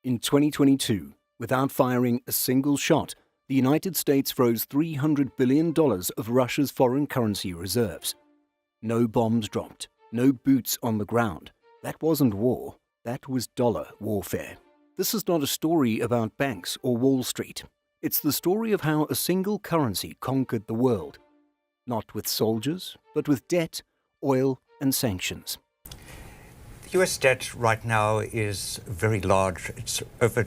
In 2022, without firing a single shot, the United States froze $300 billion of Russia's foreign currency reserves. No bombs dropped, no boots on the ground. That wasn't war, that was dollar warfare. This is not a story about banks or Wall Street. It's the story of how a single currency conquered the world. Not with soldiers, but with debt, oil, and sanctions. The US debt right now is very large. It's over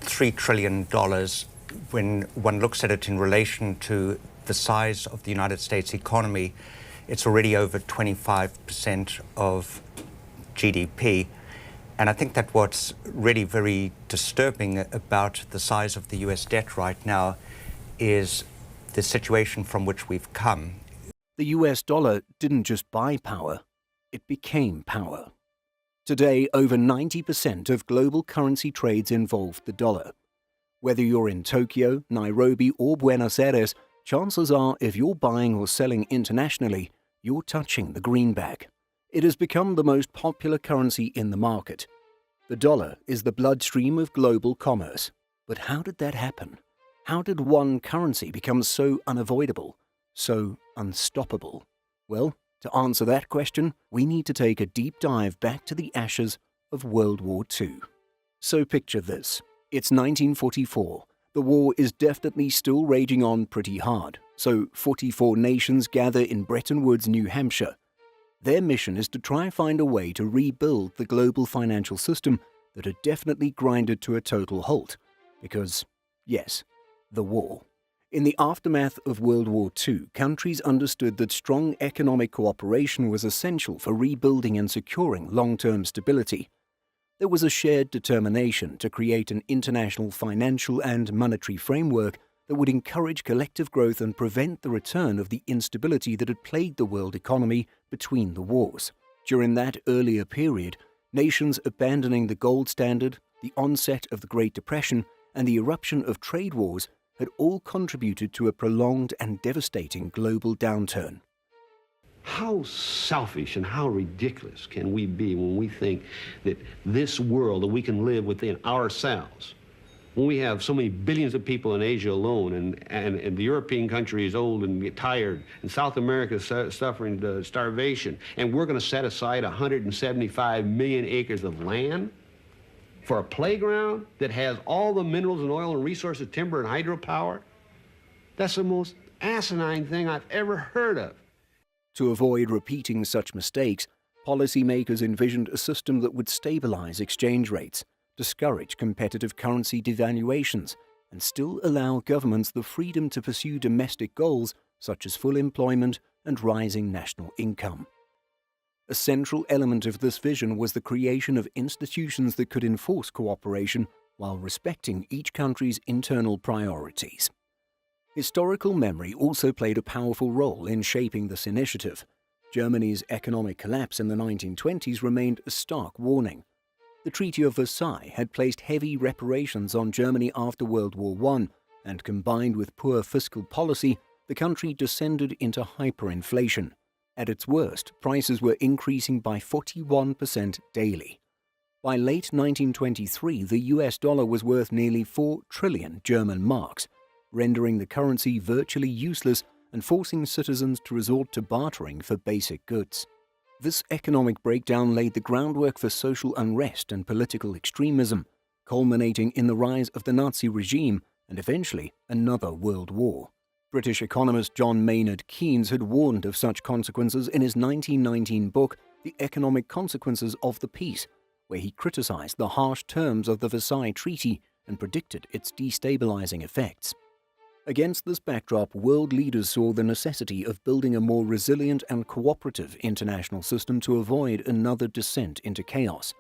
$3 trillion when one looks at it in relation to the size of the United States economy. It's already over 25% of GDP. And I think that what's really very disturbing about the size of the US debt right now is the situation from which we've come. The US dollar didn't just buy power, it became power. Today, over 90% of global currency trades involve the dollar. Whether you're in Tokyo, Nairobi, or Buenos Aires, chances are if you're buying or selling internationally, you're touching the greenback. It has become the most popular currency in the market. The dollar is the bloodstream of global commerce. But how did that happen? How did one currency become so unavoidable, so unstoppable? Well, to answer that question, we need to take a deep dive back to the ashes of World War II. So picture this. It's 1944. The war is definitely still raging on pretty hard, so 44 nations gather in Bretton Woods, New Hampshire. Their mission is to try and find a way to rebuild the global financial system that had definitely grinded to a total halt. Because, yes, the war. In the aftermath of World War II, countries understood that strong economic cooperation was essential for rebuilding and securing long-term stability. There was a shared determination to create an international financial and monetary framework that would encourage collective growth and prevent the return of the instability that had plagued the world economy between the wars. During that earlier period, nations abandoning the gold standard, the onset of the Great Depression, and the eruption of trade wars had all contributed to a prolonged and devastating global downturn. How selfish and how ridiculous can we be when we think that this world that we can live within ourselves, when we have so many billions of people in Asia alone, and the European country is old and get tired, and South America is suffering starvation, and we're going to set aside 175 million acres of land for a playground that has all the minerals and oil and resources, timber and hydropower? That's the most asinine thing I've ever heard of. To avoid repeating such mistakes, policymakers envisioned a system that would stabilize exchange rates, discourage competitive currency devaluations, and still allow governments the freedom to pursue domestic goals such as full employment and rising national income. A central element of this vision was the creation of institutions that could enforce cooperation while respecting each country's internal priorities. Historical memory also played a powerful role in shaping this initiative. Germany's economic collapse in the 1920s remained a stark warning. The Treaty of Versailles had placed heavy reparations on Germany after World War I, and combined with poor fiscal policy, the country descended into hyperinflation. At its worst, prices were increasing by 41% daily. By late 1923, the US dollar was worth nearly 4 trillion German marks, rendering the currency virtually useless and forcing citizens to resort to bartering for basic goods. This economic breakdown laid the groundwork for social unrest and political extremism, culminating in the rise of the Nazi regime and eventually another world war. British economist John Maynard Keynes had warned of such consequences in his 1919 book, The Economic Consequences of the Peace, where he criticized the harsh terms of the Versailles Treaty and predicted its destabilizing effects. Against this backdrop, world leaders saw the necessity of building a more resilient and cooperative international system to avoid another descent into chaos.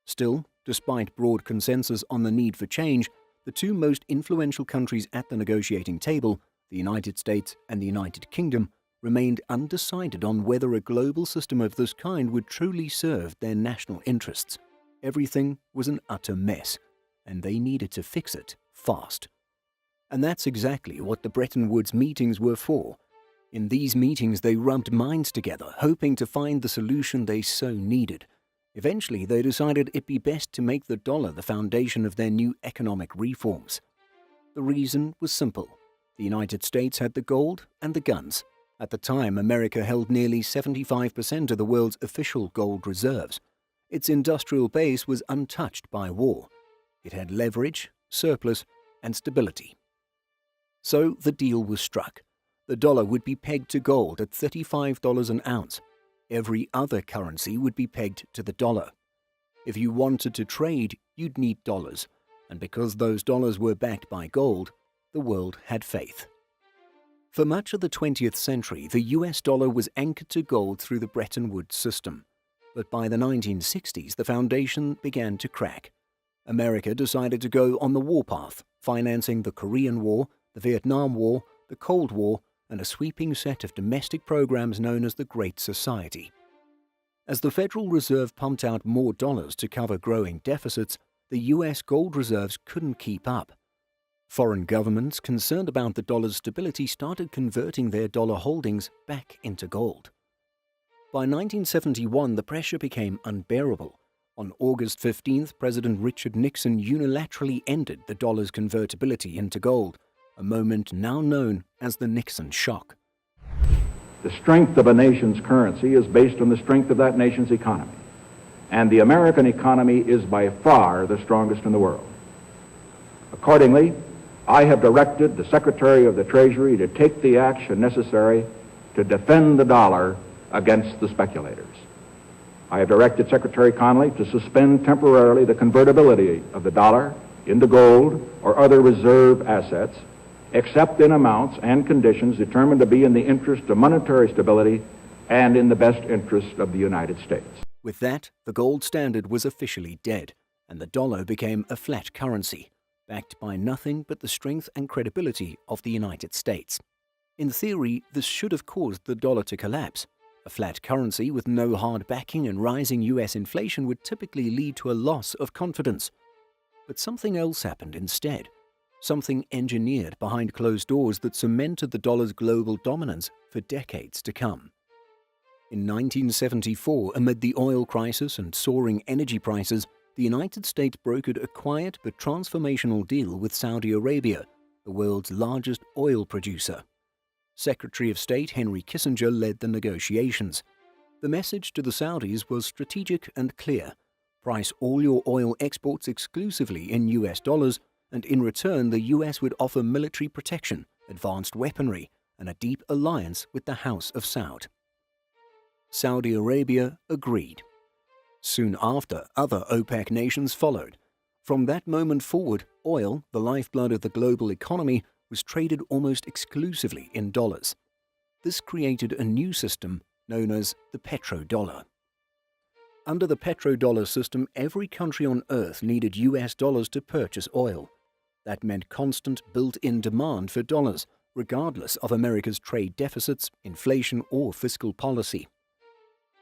Still, despite broad consensus on the need for change, the two most influential countries at the negotiating table, the United States and the United Kingdom, remained undecided on whether a global system of this kind would truly serve their national interests. Everything was an utter mess, and they needed to fix it fast. And that's exactly what the Bretton Woods meetings were for. In these meetings, they rubbed minds together, hoping to find the solution they so needed. Eventually, they decided it'd be best to make the dollar the foundation of their new economic reforms. The reason was simple. The United States had the gold and the guns. At the time, America held nearly 75% of the world's official gold reserves. Its industrial base was untouched by war. It had leverage, surplus, and stability. So the deal was struck. The dollar would be pegged to gold at $35 an ounce. Every other currency would be pegged to the dollar. If you wanted to trade, you'd need dollars, and because those dollars were backed by gold, the world had faith. For much of the 20th century, the US dollar was anchored to gold through the Bretton Woods system. But by the 1960s, the foundation began to crack. America decided to go on the warpath, financing the Korean War, the Vietnam War, the Cold War, and a sweeping set of domestic programs known as the Great Society. As the Federal Reserve pumped out more dollars to cover growing deficits, the US gold reserves couldn't keep up. Foreign governments concerned about the dollar's stability started converting their dollar holdings back into gold. By 1971, the pressure became unbearable. On August 15th, President Richard Nixon unilaterally ended the dollar's convertibility into gold, a moment now known as the Nixon shock. The strength of a nation's currency is based on the strength of that nation's economy. And the American economy is by far the strongest in the world. Accordingly, I have directed the Secretary of the Treasury to take the action necessary to defend the dollar against the speculators. I have directed Secretary Connally to suspend temporarily the convertibility of the dollar into gold or other reserve assets, except in amounts and conditions determined to be in the interest of monetary stability and in the best interest of the United States. With that, the gold standard was officially dead, and the dollar became a flat currency, backed by nothing but the strength and credibility of the United States. In theory, this should have caused the dollar to collapse. A flat currency with no hard backing and rising US inflation would typically lead to a loss of confidence. But something else happened instead. Something engineered behind closed doors that cemented the dollar's global dominance for decades to come. In 1974, amid the oil crisis and soaring energy prices, the United States brokered a quiet but transformational deal with Saudi Arabia, the world's largest oil producer. Secretary of State Henry Kissinger led the negotiations. The message to the Saudis was strategic and clear. Price all your oil exports exclusively in US dollars, and in return the US would offer military protection, advanced weaponry, and a deep alliance with the House of Saud. Saudi Arabia agreed. Soon after, other OPEC nations followed. From that moment forward, oil, the lifeblood of the global economy, was traded almost exclusively in dollars. This created a new system known as the Petrodollar. Under the Petrodollar system, every country on Earth needed US dollars to purchase oil. That meant constant built-in demand for dollars, regardless of America's trade deficits, inflation, or fiscal policy.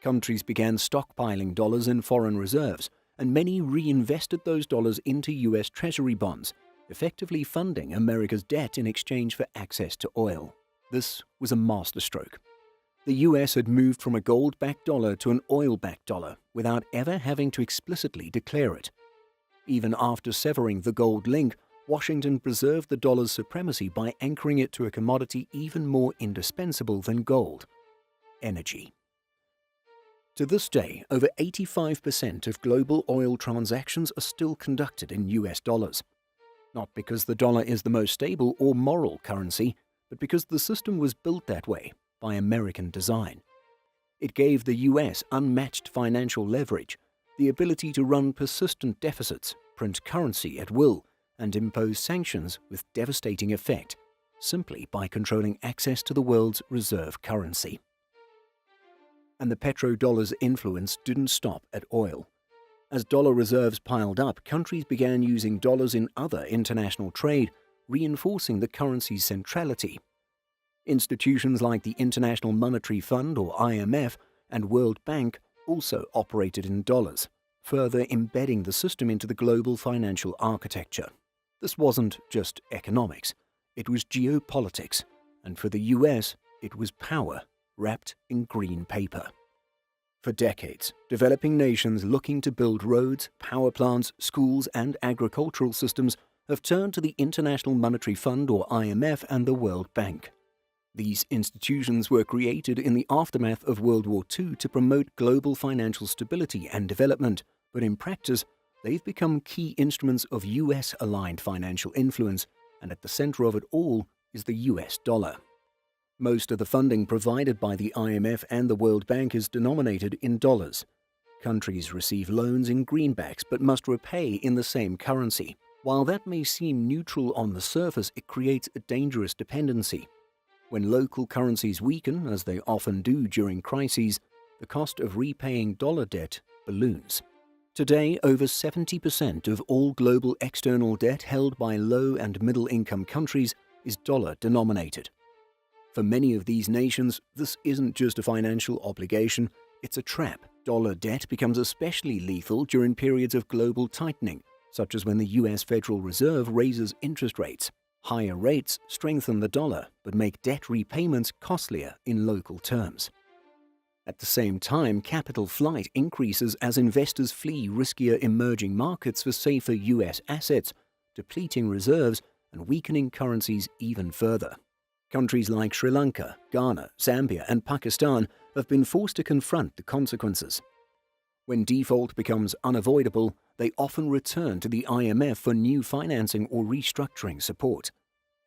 Countries began stockpiling dollars in foreign reserves, and many reinvested those dollars into US Treasury bonds, effectively funding America's debt in exchange for access to oil. This was a masterstroke. The US had moved from a gold-backed dollar to an oil-backed dollar without ever having to explicitly declare it. Even after severing the gold link, Washington preserved the dollar's supremacy by anchoring it to a commodity even more indispensable than gold: energy. To this day, over 85% of global oil transactions are still conducted in US dollars. Not because the dollar is the most stable or moral currency, but because the system was built that way by American design. It gave the US unmatched financial leverage, the ability to run persistent deficits, print currency at will, and impose sanctions with devastating effect, simply by controlling access to the world's reserve currency. And the petrodollar's influence didn't stop at oil. As dollar reserves piled up, countries began using dollars in other international trade, reinforcing the currency's centrality. Institutions like the International Monetary Fund, or IMF, and World Bank also operated in dollars, further embedding the system into the global financial architecture. This wasn't just economics, it was geopolitics, and for the US, it was power wrapped in green paper. For decades, developing nations looking to build roads, power plants, schools, and agricultural systems have turned to the International Monetary Fund, or IMF, and the World Bank. These institutions were created in the aftermath of World War II to promote global financial stability and development, but in practice, they've become key instruments of US-aligned financial influence, and at the center of it all is the US dollar. Most of the funding provided by the IMF and the World Bank is denominated in dollars. Countries receive loans in greenbacks but must repay in the same currency. While that may seem neutral on the surface, it creates a dangerous dependency. When local currencies weaken, as they often do during crises, the cost of repaying dollar debt balloons. Today, over 70% of all global external debt held by low and middle-income countries is dollar-denominated. For many of these nations, this isn't just a financial obligation, it's a trap. Dollar debt becomes especially lethal during periods of global tightening, such as when the US Federal Reserve raises interest rates. Higher rates strengthen the dollar, but make debt repayments costlier in local terms. At the same time, capital flight increases as investors flee riskier emerging markets for safer US assets, depleting reserves and weakening currencies even further. Countries like Sri Lanka, Ghana, Zambia, and Pakistan have been forced to confront the consequences. When default becomes unavoidable, they often return to the IMF for new financing or restructuring support.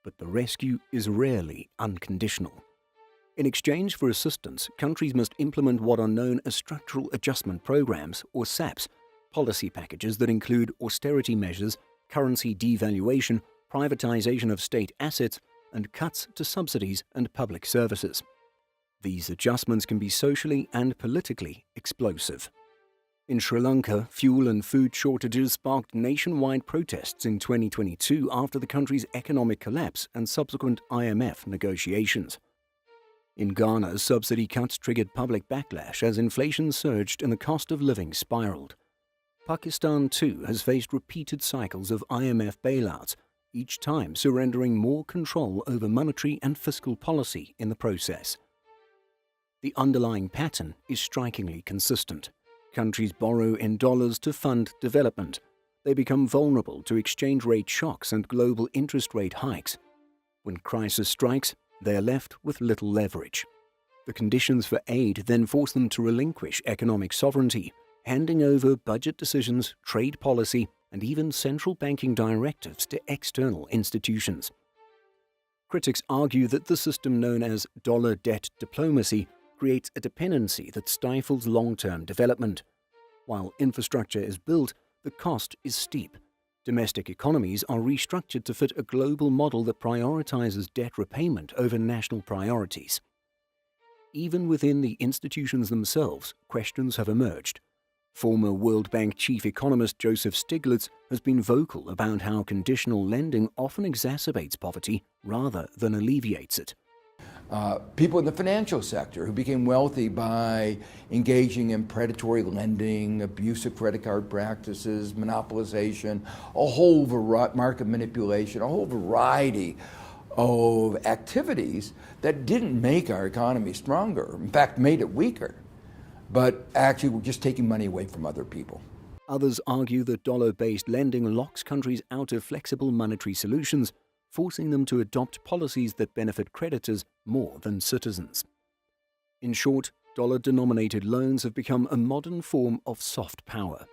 But the rescue is rarely unconditional. In exchange for assistance, countries must implement what are known as structural adjustment programs, or SAPs, policy packages that include austerity measures, currency devaluation, privatization of state assets, and cuts to subsidies and public services. These adjustments can be socially and politically explosive. In Sri Lanka, fuel and food shortages sparked nationwide protests in 2022 after the country's economic collapse and subsequent IMF negotiations. In Ghana, subsidy cuts triggered public backlash as inflation surged and the cost of living spiraled. Pakistan, too, has faced repeated cycles of IMF bailouts, each time surrendering more control over monetary and fiscal policy in the process. The underlying pattern is strikingly consistent. Countries borrow in dollars to fund development. They become vulnerable to exchange rate shocks and global interest rate hikes. When crisis strikes, they are left with little leverage. The conditions for aid then force them to relinquish economic sovereignty, handing over budget decisions, trade policy, and even central banking directives to external institutions. Critics argue that the system known as dollar debt diplomacy creates a dependency that stifles long-term development. While infrastructure is built, the cost is steep. Domestic economies are restructured to fit a global model that prioritizes debt repayment over national priorities. Even within the institutions themselves, questions have emerged. Former World Bank chief economist Joseph Stiglitz has been vocal about how conditional lending often exacerbates poverty rather than alleviates it. People in the financial sector who became wealthy by engaging in predatory lending, abusive credit card practices, monopolization, a whole variety, market manipulation, a whole variety of activities that didn't make our economy stronger, in fact made it weaker, but actually were just taking money away from other people. Others argue that dollar-based lending locks countries out of flexible monetary solutions, forcing them to adopt policies that benefit creditors more than citizens. In short, dollar-denominated loans have become a modern form of soft power.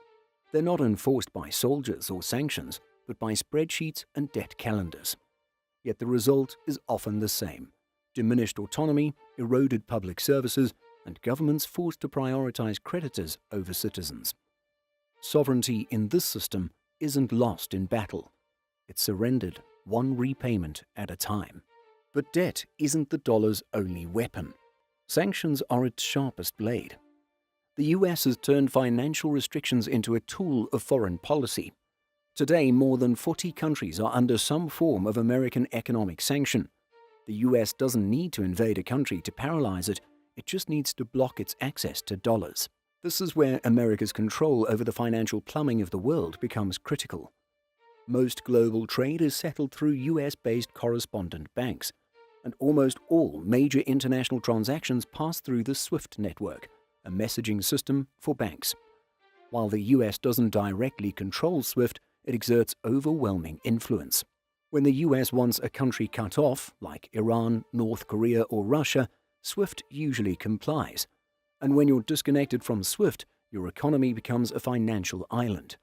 They're not enforced by soldiers or sanctions, but by spreadsheets and debt calendars. Yet the result is often the same: diminished autonomy, eroded public services, and governments forced to prioritize creditors over citizens. Sovereignty in this system isn't lost in battle. It's surrendered one repayment at a time. But debt isn't the dollar's only weapon. Sanctions are its sharpest blade. The US has turned financial restrictions into a tool of foreign policy. Today, more than 40 countries are under some form of American economic sanction. The US doesn't need to invade a country to paralyze it. It just needs to block its access to dollars. This is where America's control over the financial plumbing of the world becomes critical. Most global trade is settled through US-based correspondent banks, and almost all major international transactions pass through the SWIFT network, a messaging system for banks. While the US doesn't directly control SWIFT, it exerts overwhelming influence. When the US wants a country cut off, like Iran, North Korea, or Russia, SWIFT usually complies. And when you're disconnected from SWIFT, your economy becomes a financial island.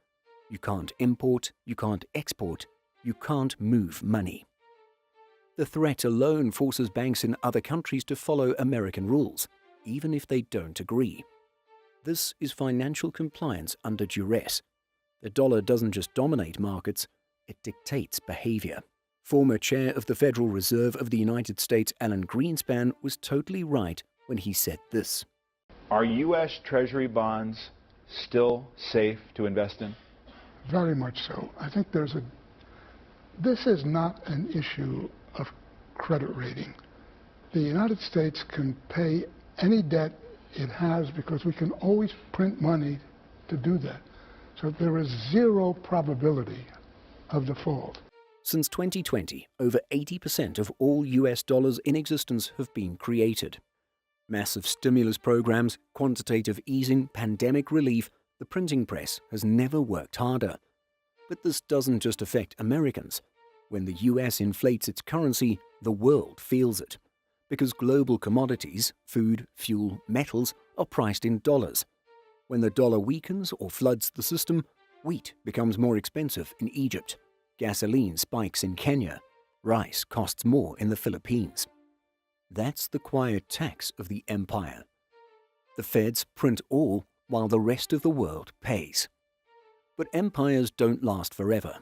You can't import, you can't export, you can't move money. The threat alone forces banks in other countries to follow American rules, even if they don't agree. This is financial compliance under duress. The dollar doesn't just dominate markets, it dictates behavior. Former chair of the Federal Reserve of the United States, Alan Greenspan, was totally right when he said this. Are U.S. Treasury bonds still safe to invest in? Very much so. I think this is not an issue of credit rating. The United States can pay any debt it has because we can always print money to do that. So there is zero probability of default. Since 2020, over 80% of all US dollars in existence have been created. Massive stimulus programs, quantitative easing, pandemic relief, the printing press has never worked harder. But this doesn't just affect Americans. When the US inflates its currency, the world feels it. Because global commodities, food, fuel, metals, are priced in dollars. When the dollar weakens or floods the system, wheat becomes more expensive in Egypt, gasoline spikes in Kenya, rice costs more in the Philippines. That's the quiet tax of the empire. The feds print all while the rest of the world pays. But empires don't last forever.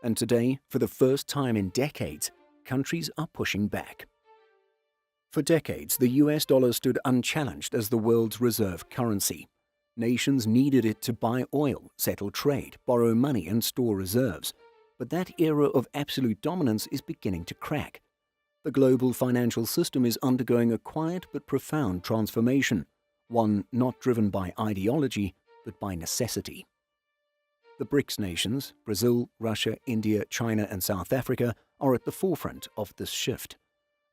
And today, for the first time in decades, countries are pushing back. For decades, the US dollar stood unchallenged as the world's reserve currency. Nations needed it to buy oil, settle trade, borrow money, and store reserves. But that era of absolute dominance is beginning to crack. The global financial system is undergoing a quiet but profound transformation, one not driven by ideology, but by necessity. The BRICS nations, Brazil, Russia, India, China, and South Africa, are at the forefront of this shift.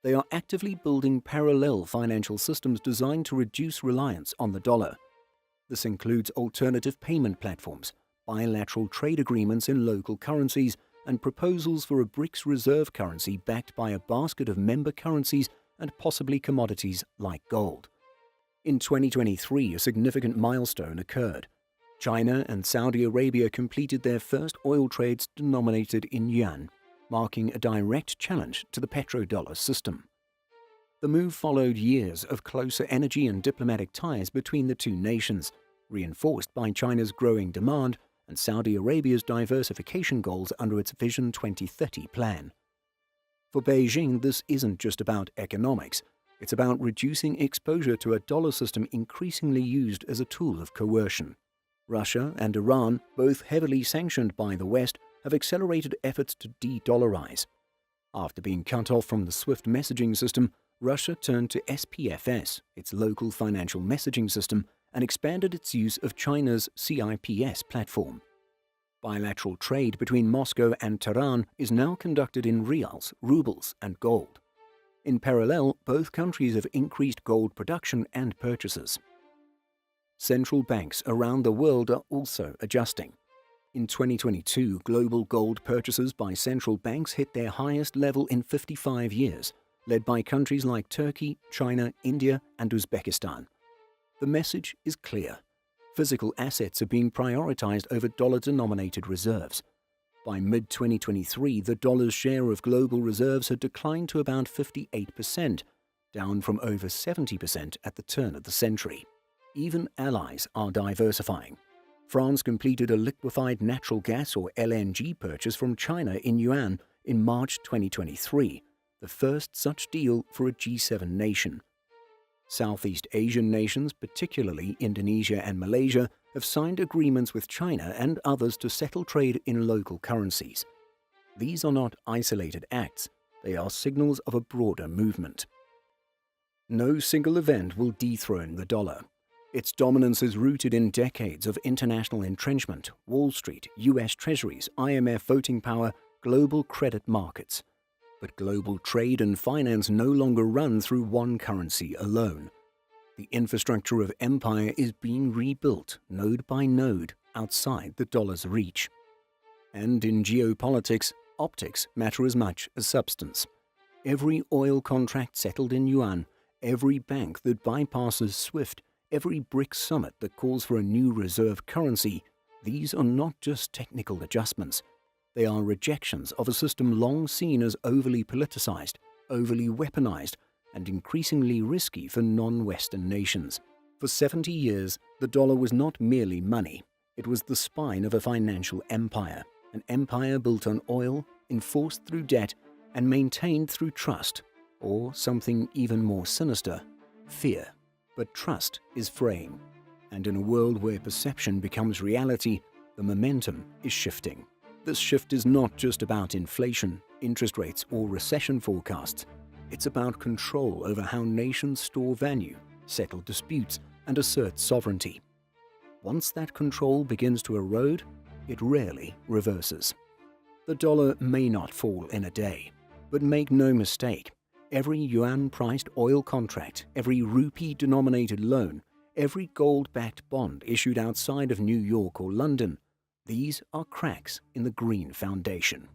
They are actively building parallel financial systems designed to reduce reliance on the dollar. This includes alternative payment platforms, bilateral trade agreements in local currencies, and proposals for a BRICS reserve currency backed by a basket of member currencies and possibly commodities like gold. In 2023, a significant milestone occurred. China and Saudi Arabia completed their first oil trades denominated in yuan, marking a direct challenge to the petrodollar system. The move followed years of closer energy and diplomatic ties between the two nations, reinforced by China's growing demand and Saudi Arabia's diversification goals under its Vision 2030 plan. For Beijing, this isn't just about economics. It's about reducing exposure to a dollar system increasingly used as a tool of coercion. Russia and Iran, both heavily sanctioned by the West, have accelerated efforts to de-dollarize. After being cut off from the SWIFT messaging system, Russia turned to SPFS, its local financial messaging system, and expanded its use of China's CIPS platform. Bilateral trade between Moscow and Tehran is now conducted in rials, rubles, and gold. In parallel, both countries have increased gold production and purchases. Central banks around the world are also adjusting. In 2022, global gold purchases by central banks hit their highest level in 55 years, led by countries like Turkey, China, India, and Uzbekistan. The message is clear. Physical assets are being prioritized over dollar-denominated reserves. By mid-2023, the dollar's share of global reserves had declined to about 58%, down from over 70% at the turn of the century. Even allies are diversifying. France completed a liquefied natural gas or LNG purchase from China in yuan in March 2023, the first such deal for a G7 nation. Southeast Asian nations, particularly Indonesia and Malaysia, have signed agreements with China and others to settle trade in local currencies. These are not isolated acts, they are signals of a broader movement. No single event will dethrone the dollar. Its dominance is rooted in decades of international entrenchment, Wall Street, US Treasuries, IMF voting power, global credit markets. But global trade and finance no longer run through one currency alone. The infrastructure of empire is being rebuilt node by node outside the dollar's reach. And in geopolitics, optics matter as much as substance. Every oil contract settled in yuan, every bank that bypasses SWIFT, every BRICS summit that calls for a new reserve currency, these are not just technical adjustments. They are rejections of a system long seen as overly politicized, overly weaponized, and increasingly risky for non-Western nations. For 70 years, the dollar was not merely money. It was the spine of a financial empire, an empire built on oil, enforced through debt, and maintained through trust, or something even more sinister, fear. But trust is fraying, and in a world where perception becomes reality, the momentum is shifting. This shift is not just about inflation, interest rates, or recession forecasts. It's about control over how nations store value, settle disputes, and assert sovereignty. Once that control begins to erode, it rarely reverses. The dollar may not fall in a day, but make no mistake, every yuan-priced oil contract, every rupee-denominated loan, every gold-backed bond issued outside of New York or London, these are cracks in the green foundation.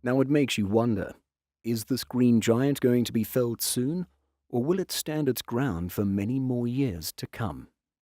Now it makes you wonder, is this green giant going to be felled soon, or will it stand its ground for many more years to come?